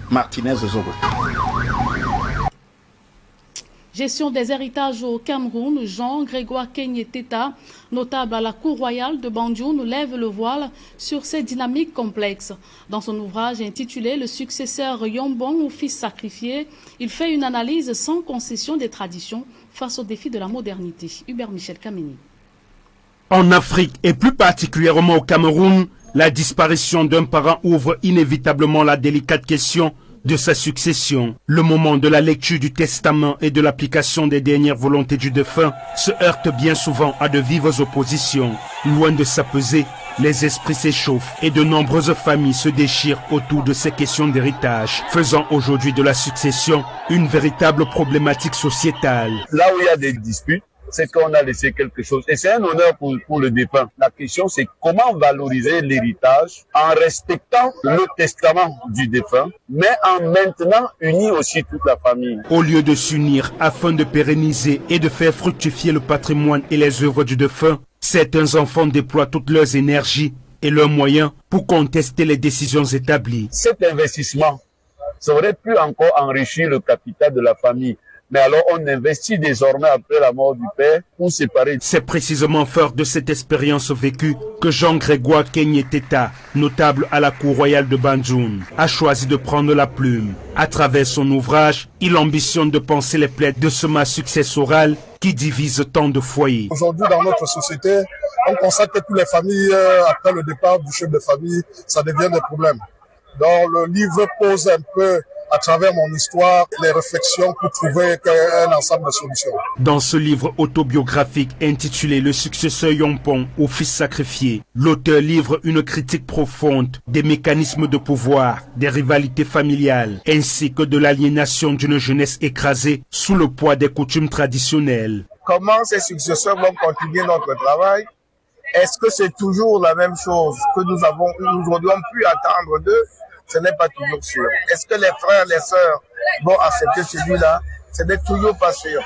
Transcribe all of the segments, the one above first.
Martinez Zogo. Gestion des héritages au Cameroun, Jean-Grégoire Kenyeteta, notable à la Cour royale de Banjul, lève le voile sur ces dynamiques complexes. Dans son ouvrage intitulé « Le successeur Yombong ou fils sacrifié », il fait une analyse sans concession des traditions face aux défis de la modernité. Hubert Michel Kameni. En Afrique et plus particulièrement au Cameroun, la disparition d'un parent ouvre inévitablement la délicate question de sa succession. Le moment de la lecture du testament et de l'application des dernières volontés du défunt se heurte bien souvent à de vives oppositions. Loin de s'apaiser, les esprits s'échauffent et de nombreuses familles se déchirent autour de ces questions d'héritage, faisant aujourd'hui de la succession une véritable problématique sociétale. Là où il y a des disputes, c'est qu'on a laissé quelque chose. Et c'est un honneur pour le défunt. La question, c'est comment valoriser l'héritage en respectant le testament du défunt, mais en maintenant uni aussi toute la famille. Au lieu de s'unir afin de pérenniser et de faire fructifier le patrimoine et les œuvres du défunt, certains enfants déploient toutes leurs énergies et leurs moyens pour contester les décisions établies. Cet investissement, ça aurait pu encore enrichir le capital de la famille. Mais alors on investit désormais après la mort du père pour séparer. C'est précisément fort de cette expérience vécue que Jean-Grégoire Kenyeteta, notable à la Cour royale de Banjul, a choisi de prendre la plume. À travers son ouvrage, il ambitionne de penser les plaies de ce mal successoral qui divise tant de foyers. Aujourd'hui, dans notre société, on constate que toutes les familles, après le départ du chef de famille, ça devient des problèmes. Donc le livre pose un peu, à travers mon histoire, les réflexions pour trouver un ensemble de solutions. Dans ce livre autobiographique intitulé « Le successeur Yombong au fils sacrifié », l'auteur livre une critique profonde des mécanismes de pouvoir, des rivalités familiales, ainsi que de l'aliénation d'une jeunesse écrasée sous le poids des coutumes traditionnelles. Comment ces successeurs vont continuer notre travail? Est-ce que c'est toujours la même chose que nous aurions pu attendre d'eux? Ce n'est pas toujours sûr. Est-ce que les frères, les sœurs vont accepter celui-là? Ce n'est toujours pas sûr.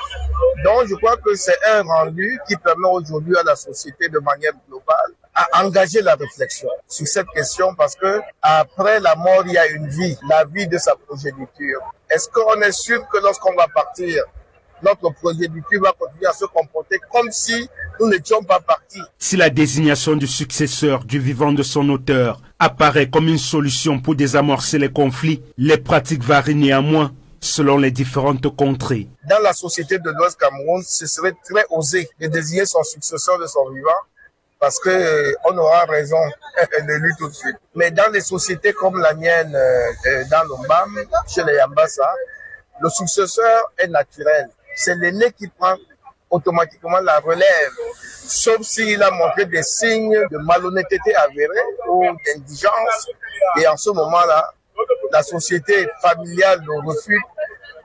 Donc, je crois que c'est un rendu qui permet aujourd'hui à la société de manière globale à engager la réflexion sur cette question parce que après la mort, il y a une vie, la vie de sa progéniture. Est-ce qu'on est sûr que lorsqu'on va partir, notre progéniture va continuer à se comporter comme si nous n'étions pas partis? Si la désignation du successeur du vivant de son auteur apparaît comme une solution pour désamorcer les conflits, les pratiques varient néanmoins selon les différentes contrées. Dans la société de l'Ouest Cameroun, ce serait très osé de désigner son successeur de son vivant parce qu'on aura raison de lui tout de suite. Mais dans les sociétés comme la mienne, dans l'Ombam, chez les Yambassa, le successeur est naturel. C'est l'aîné qui prend automatiquement la relève, sauf s'il a montré des signes de malhonnêteté avérée ou d'indigence. Et en ce moment-là, la société familiale le refuse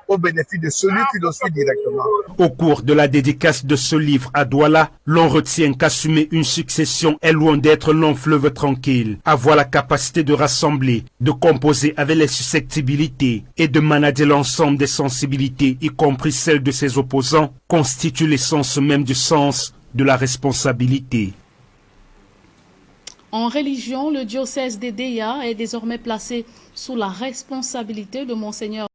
au bénéfice de celui qui le suit directement. Au cours de la dédicace de ce livre à Douala, l'on retient qu'assumer une succession est loin d'être long fleuve tranquille. Avoir la capacité de rassembler, de composer avec les susceptibilités et de manager l'ensemble des sensibilités, y compris celles de ses opposants, constitue l'essence même du sens de la responsabilité. En religion, le diocèse d'Edéa est désormais placé sous la responsabilité de Monseigneur